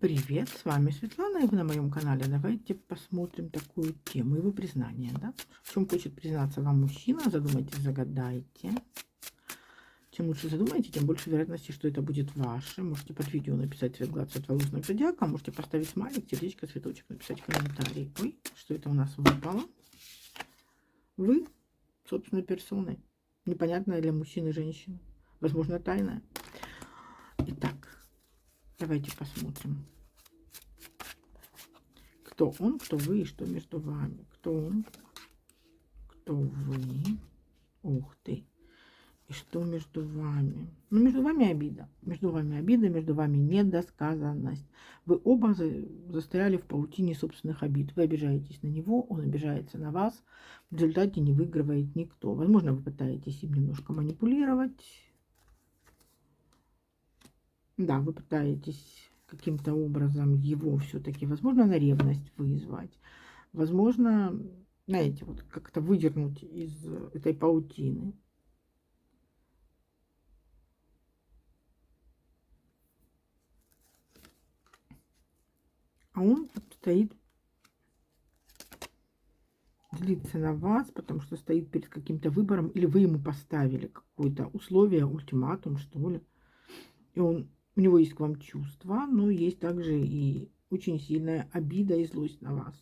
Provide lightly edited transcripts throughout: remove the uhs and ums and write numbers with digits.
Привет, с вами Светлана, и вы на моем канале. Давайте посмотрим такую тему, его признание, да? В чем хочет признаться вам мужчина, задумайтесь, загадайте. Чем лучше задумаете, тем больше вероятности, что это будет ваше. Можете под видео написать цвет глаз, цвет волос, знак зодиака, можете поставить смайлик, сердечко, цветочек, написать комментарий. Ой, что это у нас выпало? Вы собственной персоной, непонятная для мужчин и женщин, возможно, тайная. Итак, давайте посмотрим. Кто он, кто вы и что между вами. Кто он, кто вы. Ух ты. И что между вами. Ну, между вами обида. Между вами обида, между вами недосказанность. Вы оба застряли в паутине собственных обид. Вы обижаетесь на него, он обижается на вас. В результате не выигрывает никто. Возможно, вы пытаетесь им немножко манипулировать. Да, вы пытаетесь каким-то образом его все-таки, возможно, на ревность вызвать. Возможно, знаете, вот как-то выдернуть из этой паутины. А он стоит, злится на вас, потому что стоит перед каким-то выбором, или вы ему поставили какое-то условие, ультиматум, что ли. И у него есть к вам чувства, но есть также и очень сильная обида и злость на вас.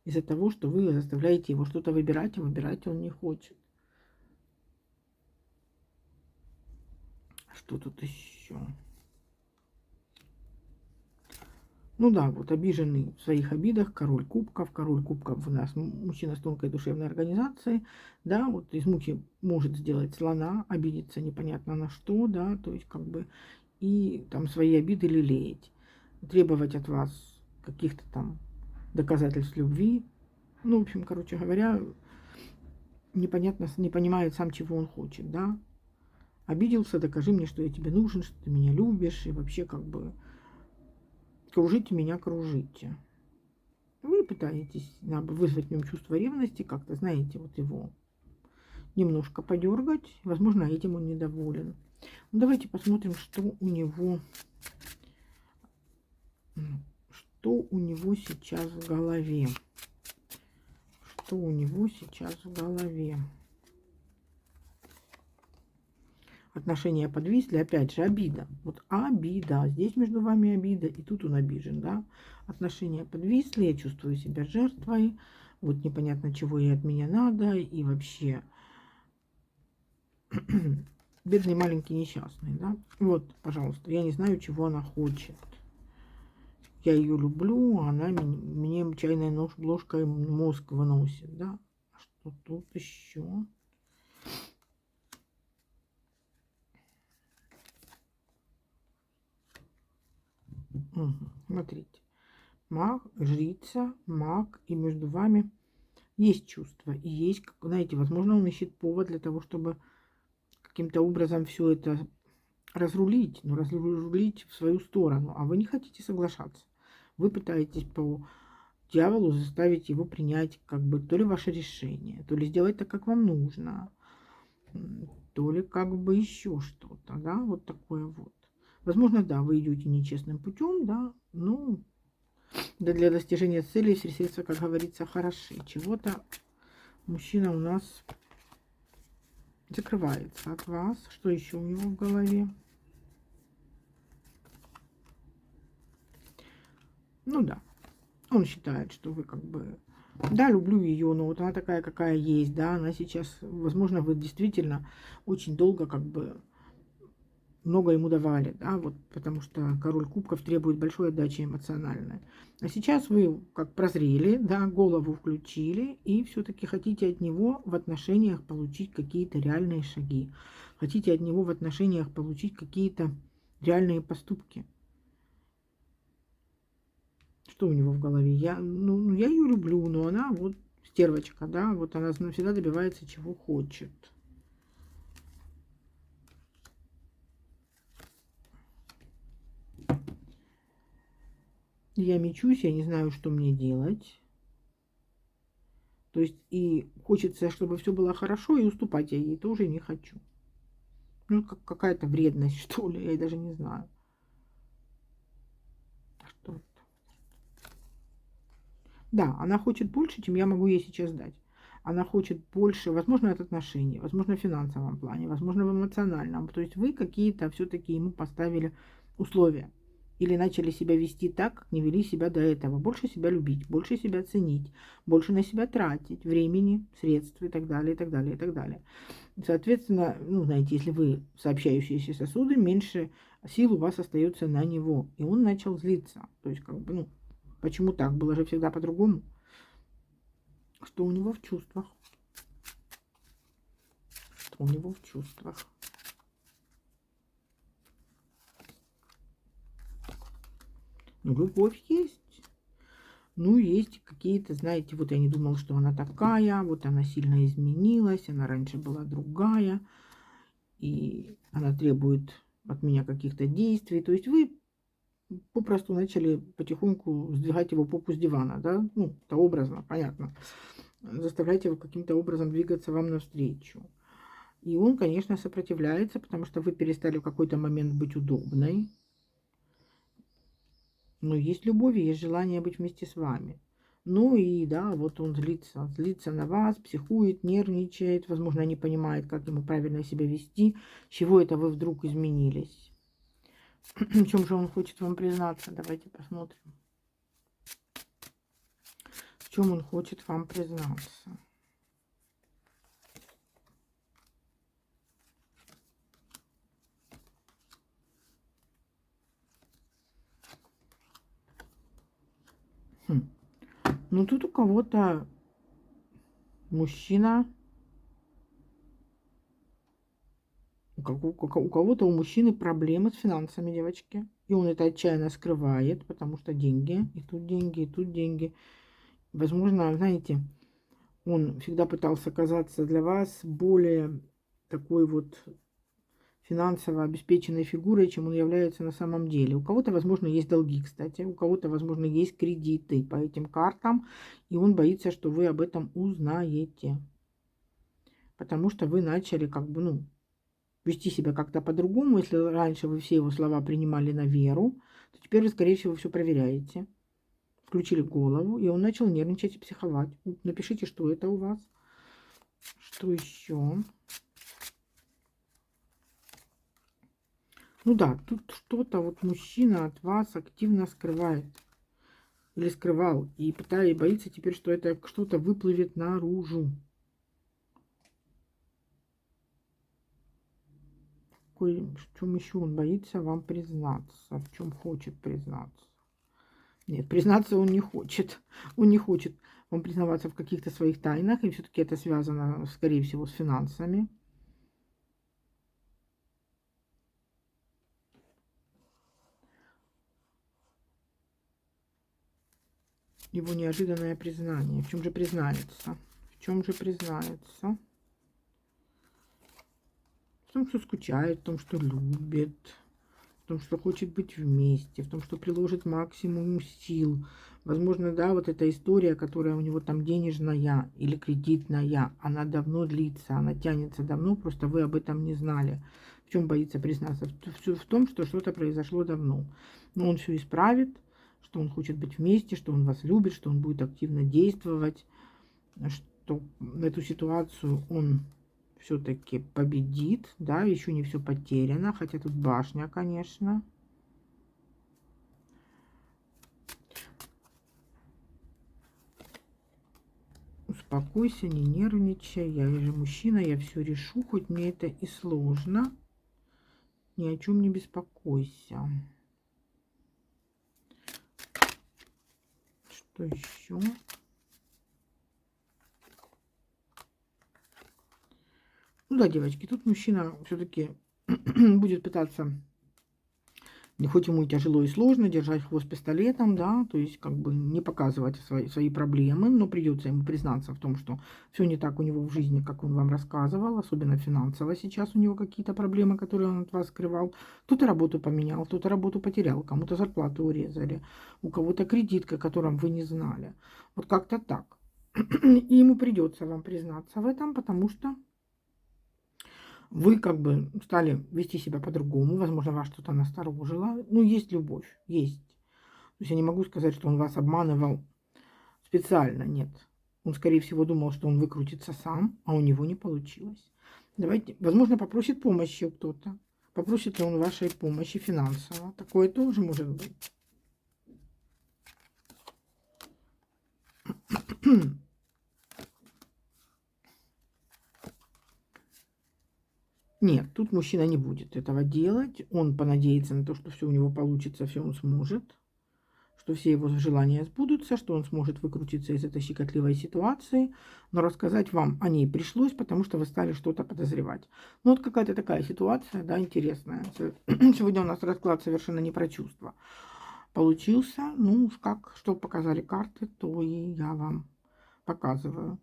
Из-за того, что вы заставляете его что-то выбирать, а выбирать он не хочет. Что тут еще? Ну да, вот обиженный в своих обидах, король кубков. Король кубков у нас мужчина с тонкой душевной организацией. Да, вот из мухи может сделать слона, обидеться непонятно на что, да, то есть как бы и там свои обиды лелеять. Требовать от вас каких-то там доказательств любви. Ну, в общем, короче говоря, непонятно, не понимает сам, чего он хочет, да. Обиделся, докажи мне, что я тебе нужен, что ты меня любишь, и вообще как бы кружите меня, кружите. Вы пытаетесь вызвать в нем чувство ревности, как-то, знаете, вот его немножко подергать. Возможно, этим он недоволен. Ну, давайте посмотрим, что у него сейчас в голове. Что у него сейчас в голове. Отношения подвисли, опять же, обида. Вот обида. Здесь между вами обида, и тут он обижен, да. Отношения подвисли, я чувствую себя жертвой. Вот непонятно, чего ей от меня надо. И вообще, бедный маленький несчастный, да. Вот, пожалуйста, я не знаю, чего она хочет. Я ее люблю, а она мне чайной ложкой мозг выносит, да. А что тут еще? Угу. Смотрите, маг, жрица, маг, и между вами есть чувство, и есть, знаете, возможно, он ищет повод для того, чтобы каким-то образом все это разрулить, но разрулить в свою сторону, а вы не хотите соглашаться. Вы пытаетесь по дьяволу заставить его принять как бы то ли ваше решение, то ли сделать так, как вам нужно, то ли как бы еще что-то, да, вот такое вот. Возможно, да, вы идете нечестным путем, да, ну, да, для достижения цели все средства, как говорится, хороши. Чего-то мужчина у нас закрывается от вас. Что еще у него в голове? Ну да, он считает, что вы как бы... Да, люблю ее, но вот она такая, какая есть, да, она сейчас... Возможно, вы действительно очень долго как бы много ему давали, да, вот, потому что король кубков требует большой отдачи эмоциональной. А сейчас вы как прозрели, да, голову включили и все-таки хотите от него в отношениях получить какие-то реальные шаги. Хотите от него в отношениях получить какие-то реальные поступки. Что у него в голове? Я ее люблю, но она вот стервочка, да, вот она всегда добивается чего хочет. Я мечусь, я не знаю, что мне делать. То есть и хочется, чтобы все было хорошо, и уступать я ей тоже не хочу. Ну, как какая-то вредность, что ли, я даже не знаю. что-то. Да, она хочет больше, чем я могу ей сейчас дать. Она хочет больше, возможно, от отношений, возможно, в финансовом плане, возможно, в эмоциональном. То есть вы какие-то все-таки ему поставили условия. Или начали себя вести так, как не вели себя до этого. Больше себя любить, больше себя ценить, больше на себя тратить времени, средств и так далее, и так далее, и так далее. Соответственно, ну, знаете, если вы сообщающиеся сосуды, меньше сил у вас остается на него. И он начал злиться. То есть, как бы, ну, почему так? Было же всегда по-другому. Что у него в чувствах? Что у него в чувствах? Ну, любовь есть. Ну, есть какие-то, знаете, вот я не думала, что она такая, вот она сильно изменилась, она раньше была другая, и она требует от меня каких-то действий. То есть вы попросту начали потихоньку сдвигать его попу с дивана, да, ну, это образно, понятно, заставлять его каким-то образом двигаться вам навстречу. И он, конечно, сопротивляется, потому что вы перестали в какой-то момент быть удобной. Но есть любовь, и есть желание быть вместе с вами. Ну и да, вот он злится на вас, психует, нервничает, возможно, не понимает, как ему правильно себя вести, с чего это вы вдруг изменились. В чем же он хочет вам признаться? Давайте посмотрим. В чем он хочет вам признаться? Ну, тут у кого-то мужчина, у кого-то у мужчины проблемы с финансами, девочки. И он это отчаянно скрывает, потому что деньги, и тут деньги, и тут деньги. Возможно, знаете, он всегда пытался казаться для вас более такой вот финансово обеспеченной фигурой, чем он является на самом деле. У кого-то, возможно, есть долги, кстати, у кого-то, возможно, есть кредиты по этим картам, и он боится, что вы об этом узнаете. Потому что вы начали как бы, ну, вести себя как-то по-другому. Если раньше вы все его слова принимали на веру, то теперь вы, скорее всего, все проверяете. Включили голову, и он начал нервничать и психовать. Напишите, что это у вас. Что еще? Ну да, тут что-то вот мужчина от вас активно скрывает. Или скрывал. И боится теперь, что это что-то выплывет наружу. В чем еще он боится вам признаться? В чем хочет признаться? Нет, признаться он не хочет. Он не хочет вам признаваться в каких-то своих тайнах. И все-таки это связано, скорее всего, с финансами. Его неожиданное признание. В чем же признается? В чем же признается? В том, что скучает, в том, что любит, в том, что хочет быть вместе, в том, что приложит максимум сил. Возможно, да, вот эта история, которая у него там денежная или кредитная, она давно длится, она тянется давно, просто вы об этом не знали. В чем боится признаться? В том, что что-то произошло давно. Но он все исправит, что он хочет быть вместе, что он вас любит, что он будет активно действовать, что эту ситуацию он все-таки победит, да, еще не все потеряно, хотя тут башня, конечно. Успокойся, не нервничай, я же мужчина, я все решу, хоть мне это и сложно. Ни о чем не беспокойся. Что еще? Ну да, девочки, тут мужчина все-таки будет пытаться, хоть ему и тяжело и сложно, держать хвост пистолетом, да, то есть как бы не показывать свои проблемы, но придется ему признаться в том, что все не так у него в жизни, как он вам рассказывал, особенно финансово сейчас у него какие-то проблемы, которые он от вас скрывал. Кто-то работу поменял, кто-то работу потерял, кому-то зарплату урезали, у кого-то кредитка, о котором вы не знали. Вот как-то так. И ему придется вам признаться в этом, потому что вы как бы стали вести себя по-другому, возможно, вас что-то насторожило. Ну, есть любовь, есть. есть я не могу сказать, что он вас обманывал специально, нет. Он, скорее всего, думал, что он выкрутится сам, а у него не получилось. Давайте, возможно, попросит помощи кто-то. Попросит ли он вашей помощи финансово? Такое тоже может быть. Нет, тут мужчина не будет этого делать. Он понадеется на то, что все у него получится, все он сможет, что все его желания сбудутся, что он сможет выкрутиться из этой щекотливой ситуации. Но рассказать вам о ней пришлось, потому что вы стали что-то подозревать. Ну, вот какая-то такая ситуация, да, интересная. Сегодня у нас расклад совершенно не про чувства получился. Ну, уж как, что показали карты, то и я вам показываю.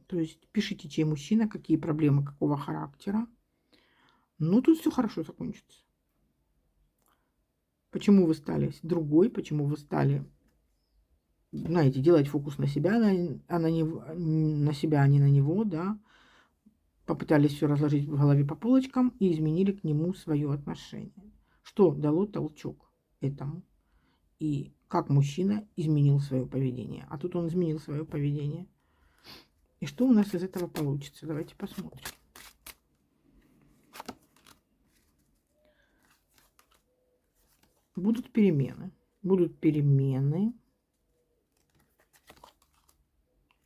То есть пишите, чей мужчина, какие проблемы, какого характера. Ну, тут все хорошо закончится. Почему вы стали другой, почему вы стали, знаете, делать фокус на себя, а на, него, на себя, а не на него, да. Попытались все разложить в голове по полочкам и изменили к нему свое отношение. Что дало толчок этому? И как мужчина изменил свое поведение. А тут он изменил свое поведение. И что у нас из этого получится? Давайте посмотрим. Будут перемены. Будут перемены.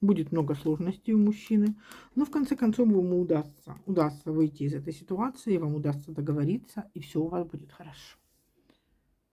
Будет много сложностей у мужчины. Но в конце концов ему удастся выйти из этой ситуации, вам удастся договориться, и все у вас будет хорошо.